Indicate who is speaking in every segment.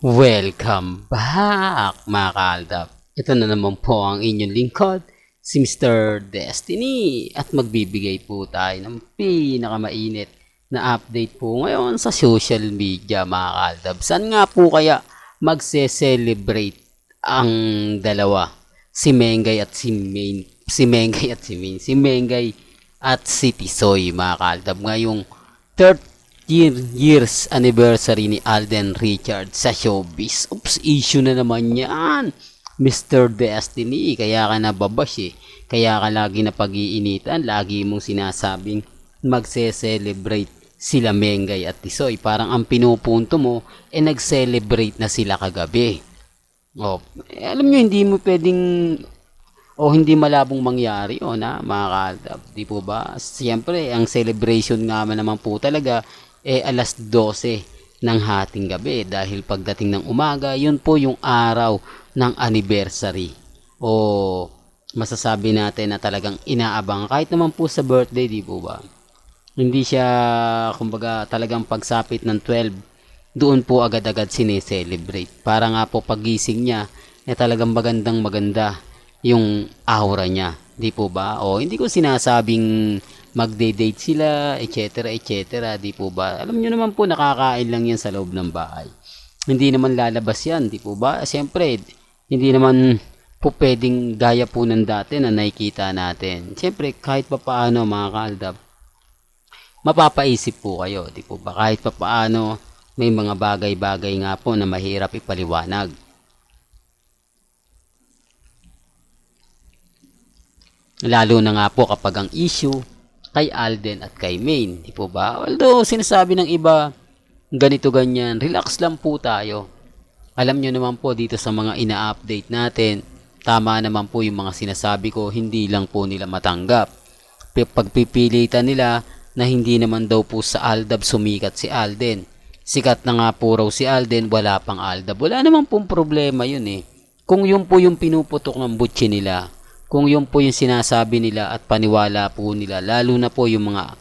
Speaker 1: Welcome back mga kaaldab. Ito na naman po ang inyong lingkod, si Mr. Destiny. At magbibigay po tayo ng pinakamainit na update po ngayon sa social media mga kaaldab. Saan nga po kaya magse-celebrate ang dalawa? Si Mengay at si Main. Si Mengay at si Main. Si Mengay at si Tisoy mga kaaldab. Ngayong 30 years anniversary ni Alden Richards sa showbiz. Oops, issue na naman yan. Mr. Destiny, kaya ka nababash eh. Kaya ka lagi na pag-iinitan, lagi mong sinasabing magse-celebrate sila Mengay at Tisoy. Parang ang pinupunto mo, nag-celebrate na sila kagabi. Alam nyo, hindi mo pwedeng hindi malabong mangyari na mga kaaldab, di po ba? Siyempre, ang celebration nga naman po talaga alas 12 ng hating gabi dahil pagdating ng umaga, yun po yung araw ng anniversary. Masasabi natin na talagang inaabang kahit naman po sa birthday, di po ba? Hindi siya, kumbaga, talagang pagsapit ng 12, doon po agad-agad sineselebrate. Para nga po pagising niya, talagang magandang maganda yung aura niya, di po ba? Hindi ko sinasabing magde-date sila, etc., etc., di po ba? Alam niyo naman po, nakakain lang yan sa loob ng bahay. Hindi naman lalabas yan, di po ba? Siyempre, hindi naman po pwedeng gaya po ng dati na nakikita natin. Siyempre, kahit pa paano mga kaaldab, mapapaisip po kayo, di po ba? Kahit pa paano, may mga bagay-bagay nga po na mahirap ipaliwanag. Lalo na nga po kapag ang issue kay Alden at kay Main, di po ba? Although sinasabi ng iba, ganito ganyan, relax lang po tayo. Alam nyo naman po dito sa mga ina-update natin, tama naman po yung mga sinasabi ko, hindi lang po nila matanggap. Pagpipilitan nila na hindi naman daw po sa Aldab sumikat si Alden. Sikat na nga po raw si Alden, wala pang Aldab. Wala naman pong problema yun eh. Kung yun po yung pinuputok ng butsi nila, kung yun po yung sinasabi nila at paniwala po nila, lalo na po yung mga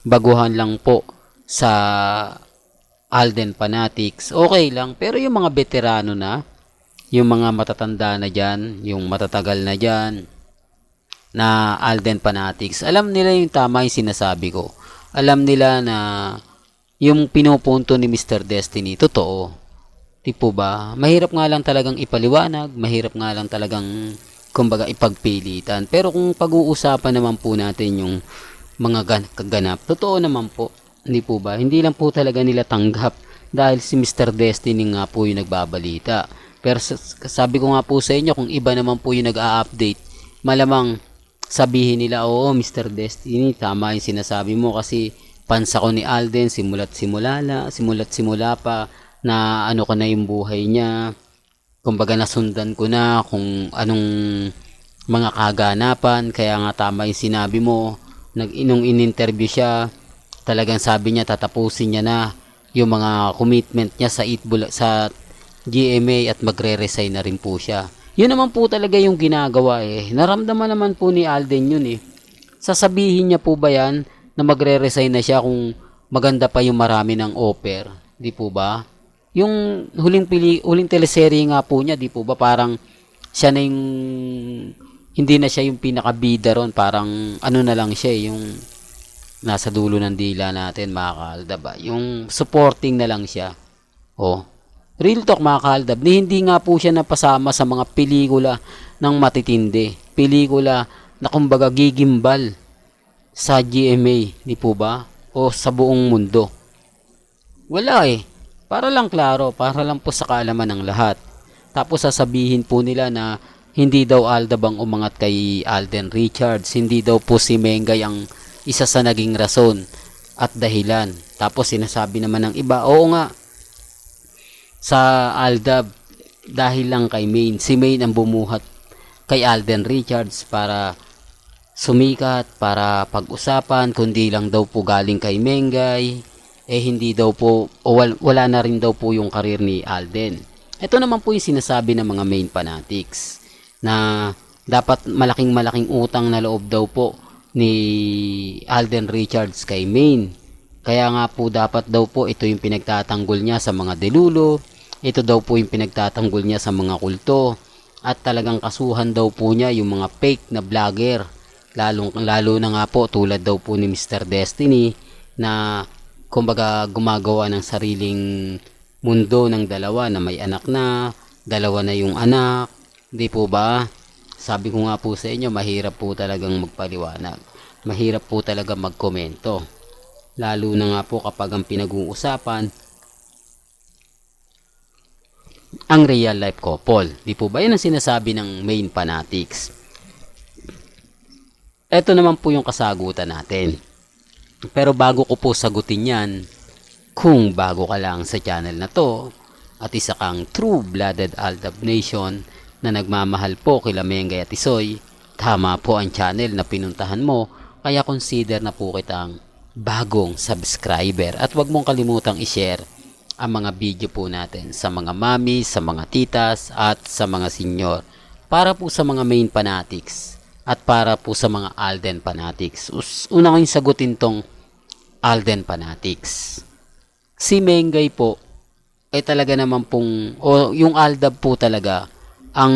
Speaker 1: baguhan lang po sa Alden fanatics, okay lang. Pero yung mga veterano na, yung mga matatanda na dyan, yung matatagal na dyan, na Alden fanatics, alam nila yung tama yung sinasabi ko. Alam nila na yung pinupunto ni Mr. Destiny, totoo. Di po ba? Mahirap nga lang talagang ipaliwanag, mahirap nga lang talagang kumbaga ipagpilitan. Pero kung pag-uusapan naman po natin yung mga kaganap, totoo naman po. Hindi po ba? Hindi lang po talaga nila tanggap dahil si Mr. Destiny nga po yung nagbabalita. Pero sabi ko nga po sa inyo, kung iba naman po yung nag-a-update, malamang sabihin nila, oo Mr. Destiny, tama yung sinasabi mo kasi pansa ko ni Alden simula't simula pa na ano ko na yung buhay niya. Kumbaga nasundan ko na kung anong mga kaganapan, kaya nga tama yung sinabi mo. Nung in-interview siya, talagang sabi niya tatapusin niya na yung mga commitment niya sa GMA at magre-resign na rin po siya. Yun naman po talaga yung ginagawa eh. Naramdaman naman po ni Alden yun eh. Sasabihin niya po ba yan na magre-resign na siya kung maganda pa yung marami ng offer? Di po ba? Yung huling teleserye nga po niya, di po ba, parang siya na yung, hindi na siya yung pinakabida ron, parang ano na lang siya, yung nasa dulo ng dila natin mga kaaldab, yung supporting na lang siya. Real talk mga kaaldab, hindi nga po siya napasama sa mga pelikula ng matitindi, pelikula na kumbaga gigimbal sa GMA, di po ba, o sa buong mundo. Wala eh. Para lang klaro, para lang po sa kaalaman ng lahat. Tapos sasabihin po nila na hindi daw Aldab ang umangat kay Alden Richards, hindi daw po si Mengay ang isa sa naging rason at dahilan. Tapos sinasabi naman ng iba, oo nga, sa Aldab, dahil lang kay Main. Si Main ang bumuhat kay Alden Richards para sumikat, para pag-usapan, kundi lang daw po galing kay Mengay. Hindi daw po, wala na rin daw po yung karir ni Alden. Ito naman po yung sinasabi ng mga Main fanatics na dapat malaking utang na loob daw po ni Alden Richards kay Main. Kaya nga po dapat daw po ito yung pinagtatanggol niya sa mga delulo, Ito daw po yung pinagtatanggol niya sa mga kulto at talagang kasuhan daw po niya yung mga fake na vlogger. Lalo na nga po tulad daw po ni Mr. Destiny na kumbaga gumagawa ng sariling mundo ng dalawa na may anak na, dalawa na yung anak, di po ba? Sabi ko nga po sa inyo, mahirap po talagang magpaliwanag. Mahirap po talaga magkomento. Lalo na nga po kapag ang pinag-uusapan ang real life couple. Di po ba? Yan ang sinasabi ng main fanatics. Ito naman po yung kasagutan natin. Pero bago ko po sagutin yan, kung bago ka lang sa channel na to at isa kang true-blooded Aldab Nation na nagmamahal po kila Mengay at Isoy, tama po ang channel na pinuntahan mo, kaya consider na po kitang bagong subscriber at wag mong kalimutang i-share ang mga video po natin sa mga mami, sa mga titas at sa mga senior para po sa mga main fanatics at para po sa mga Alden fanatics. Una ko yung sagutin tong Alden fanatics. Si Mengay po ay talaga naman pong yung Aldab po talaga ang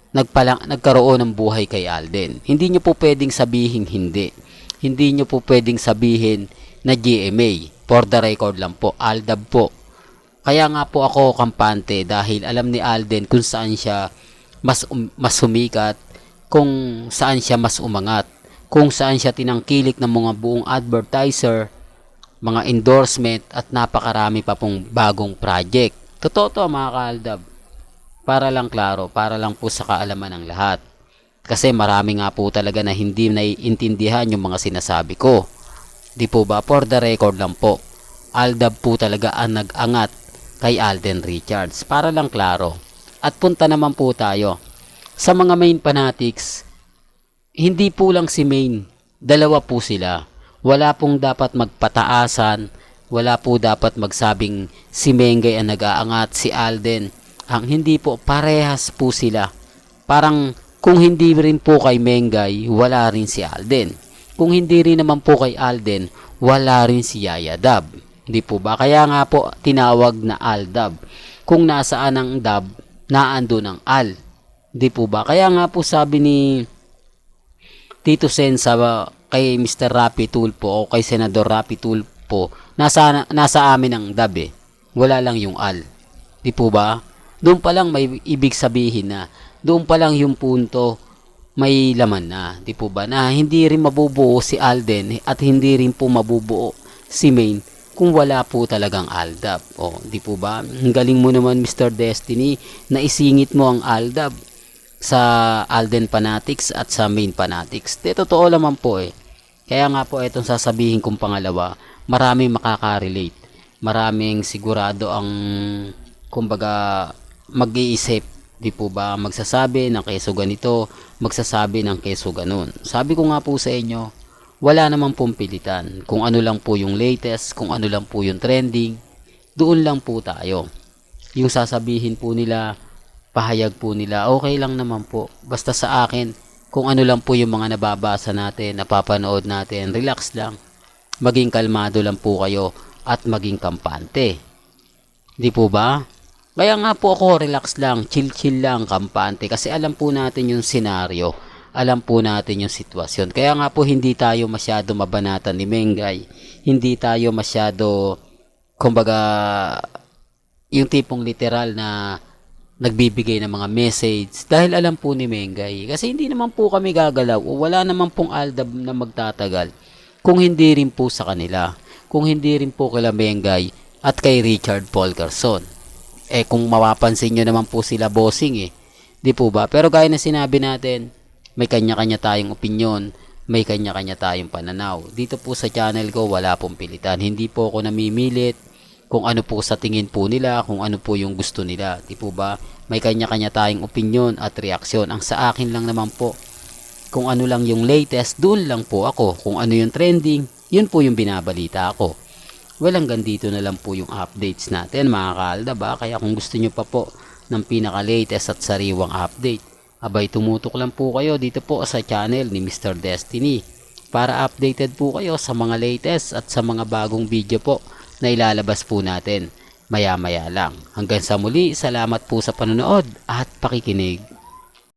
Speaker 1: nagkaroon ng buhay kay Alden. Hindi nyo po pwedeng sabihin hindi. Hindi nyo po pwedeng sabihin na GMA. For the record lang po, Aldab po. Kaya nga po ako kampante dahil alam ni Alden kung saan siya mas sumikat, kung saan siya mas umangat, kung saan siya tinangkilik ng mga buong advertiser, mga endorsement at napakarami pa pong bagong project. Totoo to mga kaaldab. Para lang klaro, para lang po sa kaalaman ng lahat. Kasi marami nga po talaga na hindi naiintindihan yung mga sinasabi ko. Di po ba? For the record lang po. Aldab po talaga ang nag-angat kay Alden Richards. Para lang klaro. At punta naman po tayo sa mga main fanatics. Hindi po lang si main. Dalawa po sila. Wala pong dapat magpataasan. Wala po dapat magsabing si Mengay ang nag-aangat, si Alden. Ang hindi po, parehas po sila. Parang kung hindi rin po kay Mengay, wala rin si Alden. Kung hindi rin naman po kay Alden, wala rin si Yaya Dab. Hindi po ba? Kaya nga po tinawag na Aldab. Kung nasaan ang Dab, naandun ang Al. Hindi po ba? Kaya nga po sabi ni Tito Sen sa kay Mr. Rapi Tulfo o kay Senador Rapi Tulfo, nasa amin ang Dab eh. Wala lang yung Al. Di po ba? Doon pa lang may ibig sabihin na. Doon pa lang yung punto may laman na. Di po ba? Na hindi rin mabubuo si Alden at hindi rin po mabubuo si Main kung wala po talagang Aldab. O, di po ba? Ang galing mo naman Mr. Destiny na isingit mo ang Aldab sa Alden Fanatics at sa Main Fanatics. Di, totoo naman po eh. Kaya nga po itong sasabihin kong pangalawa, maraming makaka-relate. Maraming sigurado ang kumbaga mag-iisip, di po ba, magsasabi ng keso ganito, magsasabi ng keso ganon. Sabi ko nga po sa inyo, wala namang pong pilitan. Kung ano lang po yung latest, kung ano lang po yung trending, doon lang po tayo. Yung sasabihin po nila, pahayag po nila, okay lang naman po. Basta sa akin, kung ano lang po yung mga nababasa natin, napapanood natin, relax lang. Maging kalmado lang po kayo at maging kampante. Di po ba? Kaya nga po ako, relax lang, chill lang, kampante. Kasi alam po natin yung senaryo. Alam po natin yung sitwasyon. Kaya nga po hindi tayo masyado mabanatan ni Mengay. Hindi tayo masyado, kumbaga, yung tipong literal na nagbibigay ng mga message. Dahil alam po ni Mengay. Kasi hindi naman po kami gagalaw. O wala naman pong Aldab na magtatagal. Kung hindi rin po sa kanila. Kung hindi rin po kila Mengay at kay Richard Paul Garson. Eh kung mapapansin nyo naman po sila bossing eh. Di po ba? Pero gaya na sinabi natin, may kanya-kanya tayong opinyon, may kanya-kanya tayong pananaw. Dito po sa channel ko, wala pong pilitan. Hindi po ako namimilit kung ano po sa tingin po nila, kung ano po yung gusto nila. Di po ba? May kanya-kanya tayong opinyon at reaksyon. Ang sa akin lang naman po, kung ano lang yung latest, doon lang po ako. Kung ano yung trending, yun po yung binabalita ako. Well, hanggang dito na lang po yung updates natin mga kaaldab ba? Kaya kung gusto nyo pa po ng pinaka-latest at sariwang update, abay tumutok lang po kayo dito po sa channel ni Mr. Destiny para updated po kayo sa mga latest at sa mga bagong video po na ilalabas po natin. maya-maya lang. Hanggang sa muli, salamat po sa panonood at pakikinig.